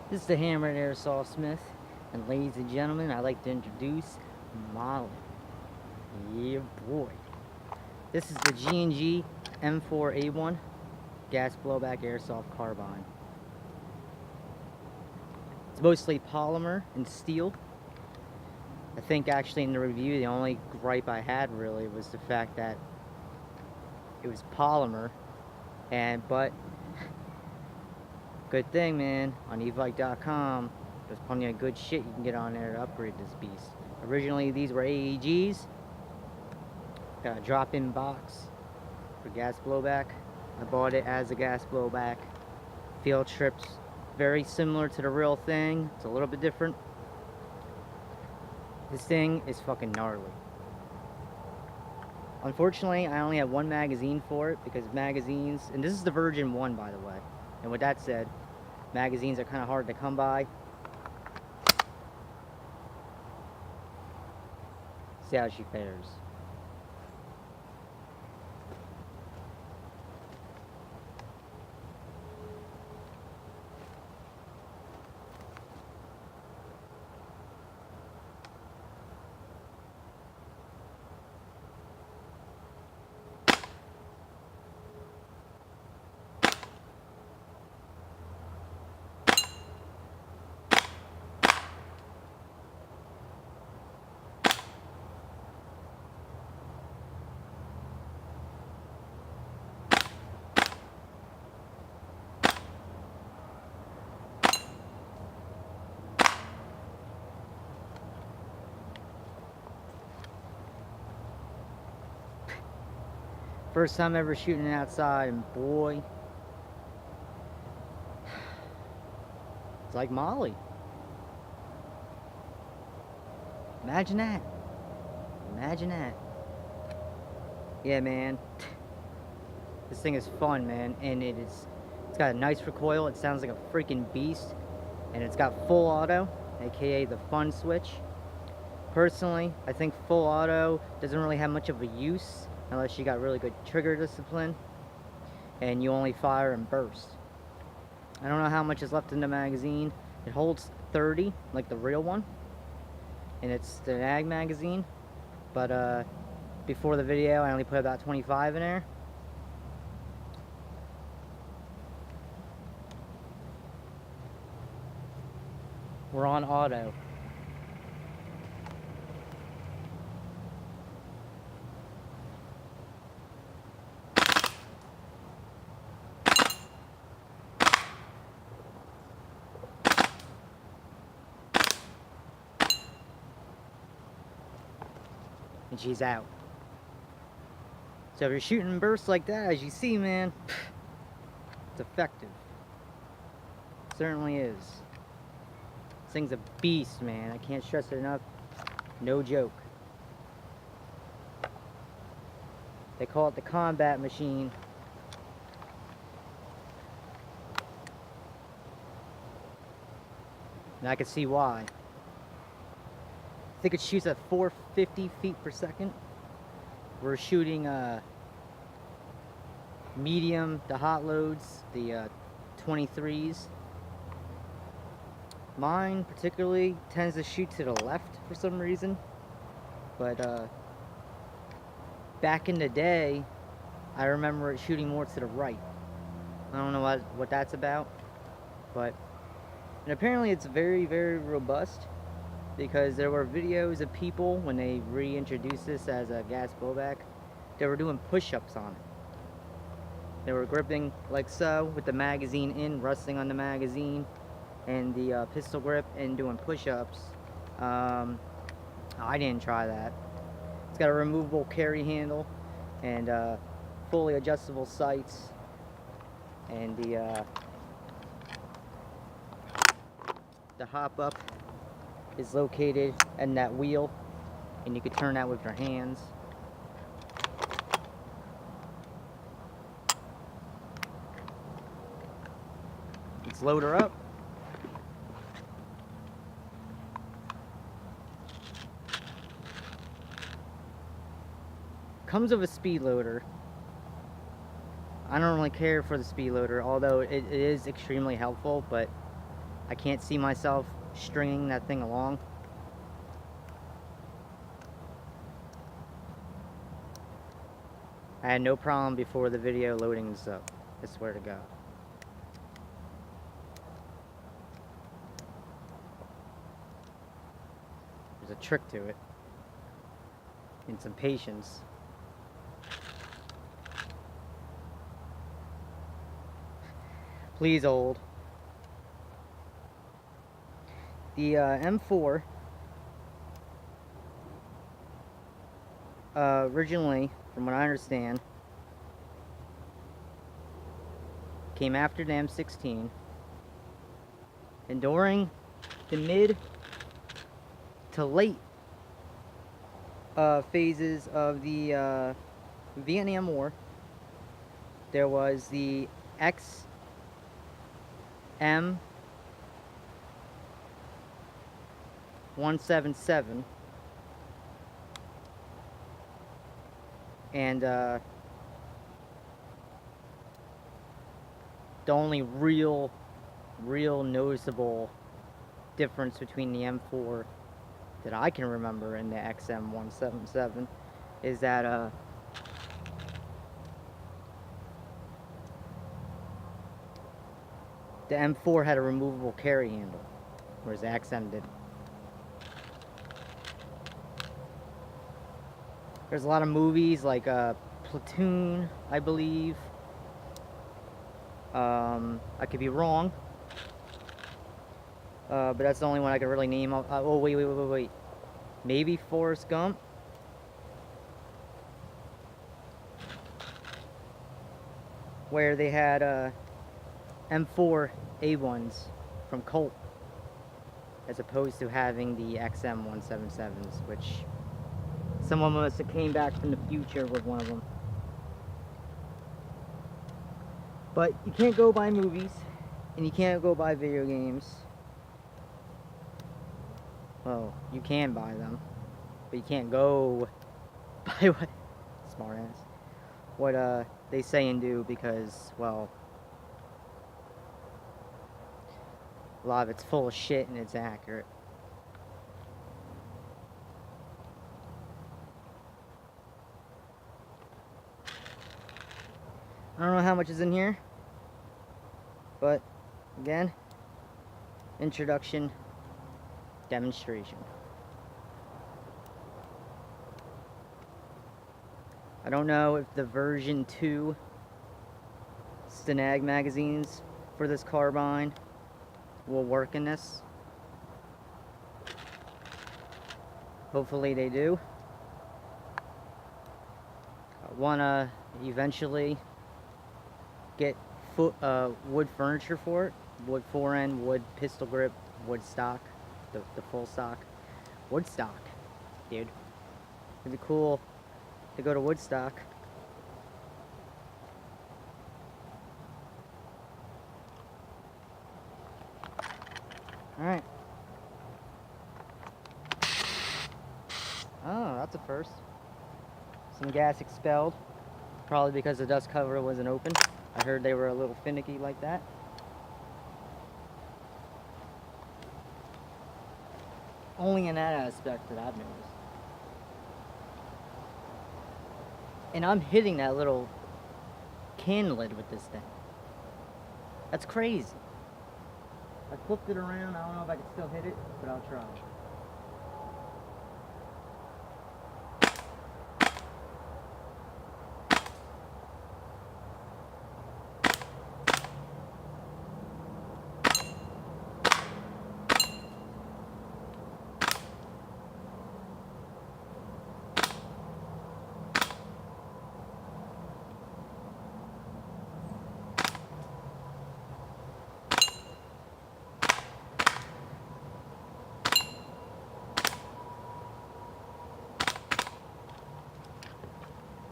This is the Hammered Airsoft Smith, and ladies and gentlemen, I'd like to introduce Molly. Yeah, boy. This is the G&G M4A1 gas blowback airsoft carbine. It's mostly polymer and steel. I think actually in the review, the only gripe I had really was the fact that it was polymer, but good thing, man, on evike.com, there's plenty of good shit you can get on there to upgrade this beast. Originally, these were AEGs. Got a drop-in box for gas blowback. I bought it as a gas blowback. Field trips, very similar to the real thing. It's a little bit different. This thing is fucking gnarly. Unfortunately, I only have one magazine for it because magazines, and this is the Virgin 1, by the way. And with that said, magazines are kind of hard to come by. See how she fares. First time ever shooting it outside, and boy, it's like Molly. Imagine that. Imagine that. Yeah, man. This thing is fun, man, and it's got a nice recoil. It sounds like a freaking beast, and it's got full auto, aka the fun switch. Personally, I think full auto doesn't really have much of a use unless you got really good trigger discipline and you only fire and burst. I don't know how much is left in the magazine. It holds 30 like the real one, and it's the ag magazine, but before the video I only put about 25 in there. We're on auto. And she's out. So if you're shooting bursts like that, as you see, man, it's effective. It certainly is. This thing's a beast, man. I can't stress it enough. No joke. They call it the combat machine. And I can see why. I think it shoots at 450 feet per second. We're shooting medium to hot loads, the 23s. Mine particularly tends to shoot to the left for some reason, but back in the day, I remember it shooting more to the right. I don't know what that's about, but and apparently it's very, very robust, because there were videos of people when they reintroduced this as a gas blowback, they were doing push-ups on it. They were gripping like so with the magazine in, resting on the magazine and the pistol grip, and doing push-ups. I didn't try that. It's got a removable carry handle and fully adjustable sights, and the hop up is located in that wheel, and you can turn that with your hands. Let's load her up. Comes with a speed loader. I don't really care for the speed loader, although it is extremely helpful, but I can't see myself stringing that thing along. I had no problem before the video loading this up. I swear to God. There's a trick to it. And some patience. Please hold. The M4 originally, from what I understand, came after the M16, and during the mid to late phases of the Vietnam War, there was the XM177, and the only real noticeable difference between the M4 that I can remember in the XM177 is that the M4 had a removable carry handle, whereas the XM didn't. There's a lot of movies like Platoon, I believe. I could be wrong, but that's the only one I can really name. Oh, wait. Maybe Forrest Gump. Where they had M4A1s from Colt, as opposed to having the XM177s, which someone must have came back from the future with one of them. But you can't go buy movies, and you can't go buy video games. Well, you can buy them, but you can't go buy what, smart ass, what they say and do, because, well, a lot of it's full of shit and it's accurate. I don't know how much is in here, but again, introduction, demonstration. I don't know if the version 2 Stenag magazines for this carbine will work in this. Hopefully they do. I wanna eventually get wood furniture for it. Wood forend, wood pistol grip, wood stock, the full stock. Wood stock, dude. It'd be cool to go to Woodstock. Alright. Oh, that's a first. Some gas expelled. Probably because the dust cover wasn't open. I heard they were a little finicky like that. Only in that aspect that I've noticed. And I'm hitting that little can lid with this thing. That's crazy. I flipped it around. I don't know if I can still hit it, but I'll try.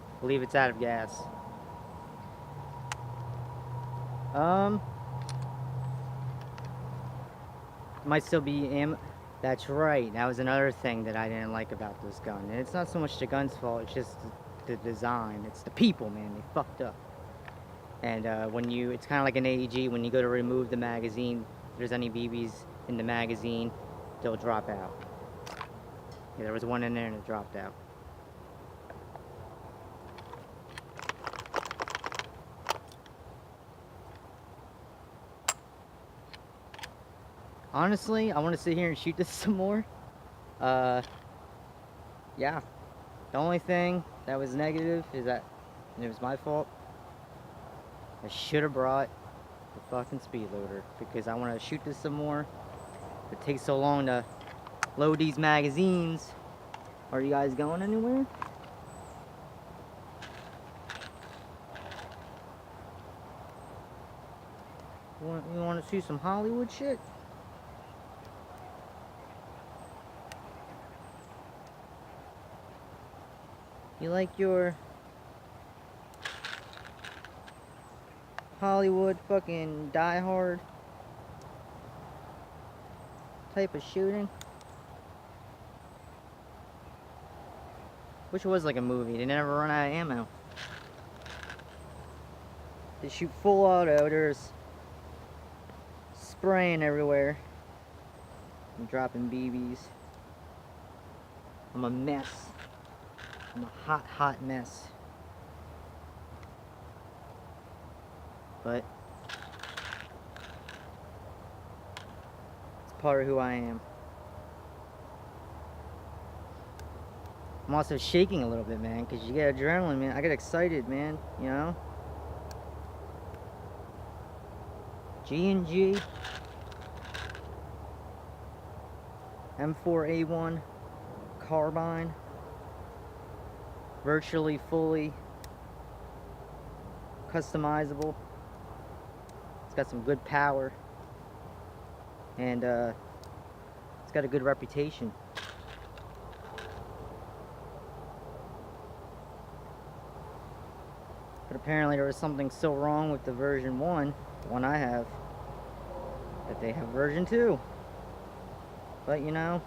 I believe it's out of gas. Might still be ammo. That's right. That was another thing that I didn't like about this gun. And it's not so much the gun's fault, it's just the design. It's the people, man. They fucked up. And when you, it's kind of like an AEG, when you go to remove the magazine there's any BBs in the magazine, they'll drop out. Yeah, there was one in there and it dropped out. Honestly, I want to sit here and shoot this some more. Yeah. The only thing that was negative is that it was my fault. I should have brought the fucking speed loader because I want to shoot this some more. It takes so long to load these magazines. Are you guys going anywhere? You want to see some Hollywood shit? You like your Hollywood fucking Die Hard type of shooting? Which was like a movie. They never run out of ammo. They shoot full auto. There's spraying everywhere. I'm dropping BBs. I'm a mess. I'm a hot mess. But it's part of who I am. I'm also shaking a little bit, man, because you get adrenaline, man. I get excited, man, you know? G&G. M4A1. Carbine. Virtually fully customizable. It's got some good power. And it's got a good reputation. But apparently there was something so wrong with the version 1, the one I have, that they have version 2. But you know,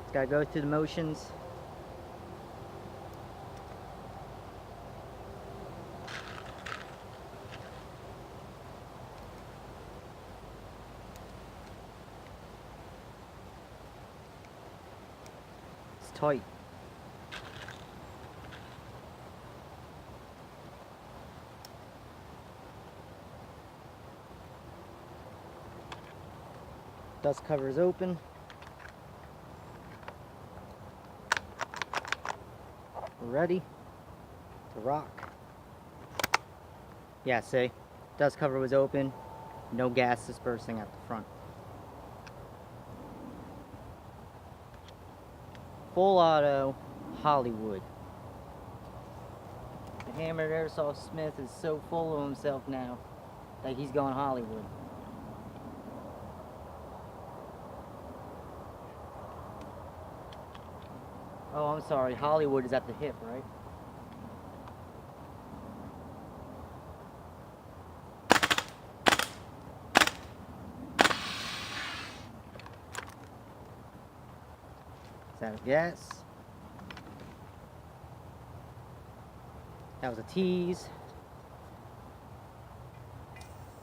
it's gotta go through the motions. It's tight. Dust cover is open. We're ready to rock. Yeah, see? Dust cover was open. No gas dispersing at the front. Full auto Hollywood. The hammered Airsoft Smith is so full of himself now that he's going Hollywood. Oh, I'm sorry. Hollywood is at the hip, right? Is that a guess? That was a tease.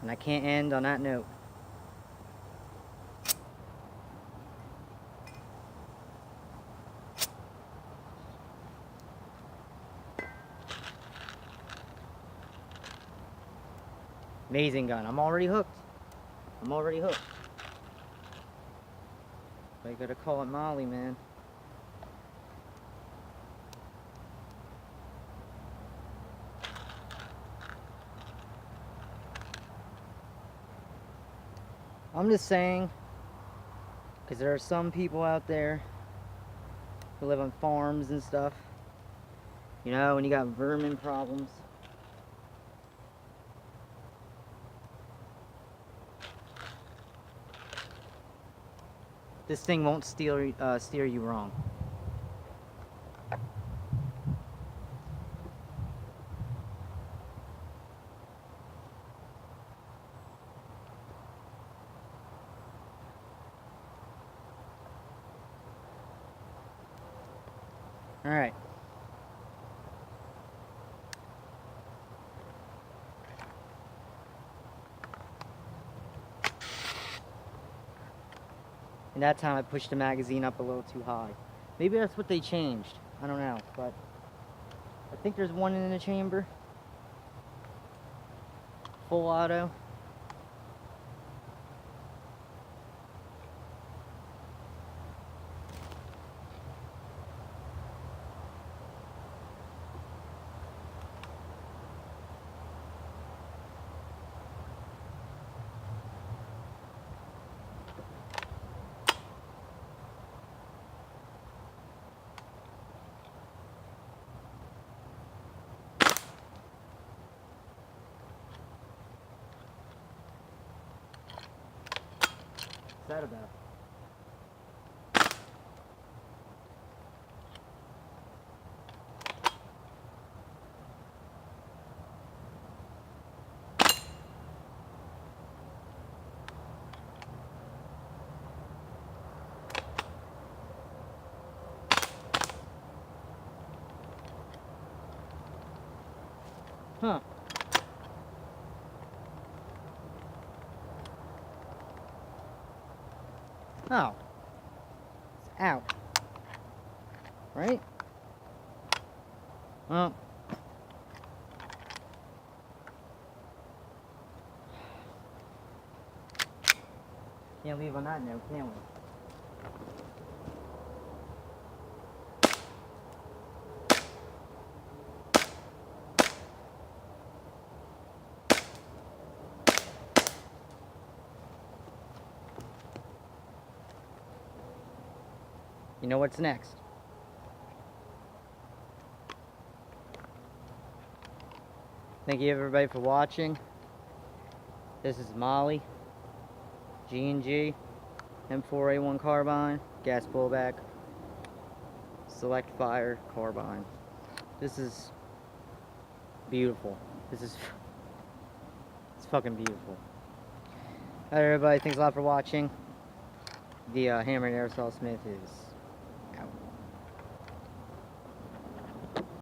And I can't end on that note. Amazing gun. I'm already hooked. I'm already hooked. But I gotta call it Molly, man. I'm just saying, because there are some people out there who live on farms and stuff. You know, when you got vermin problems. This thing won't steer you wrong. All right. And that time I pushed the magazine up a little too high. Maybe that's what they changed. I don't know, but I think there's one in the chamber. Full auto. What's that about? Huh. Oh. It's out. Right? Well. Can't leave on that note, can we? You know what's next? Thank you everybody for watching. This is Molly, G&G, M4A1 Carbine, gas blowback, select fire carbine. This is beautiful. It's fucking beautiful. Alright everybody, thanks a lot for watching. The Hammer and Airsoft Smith is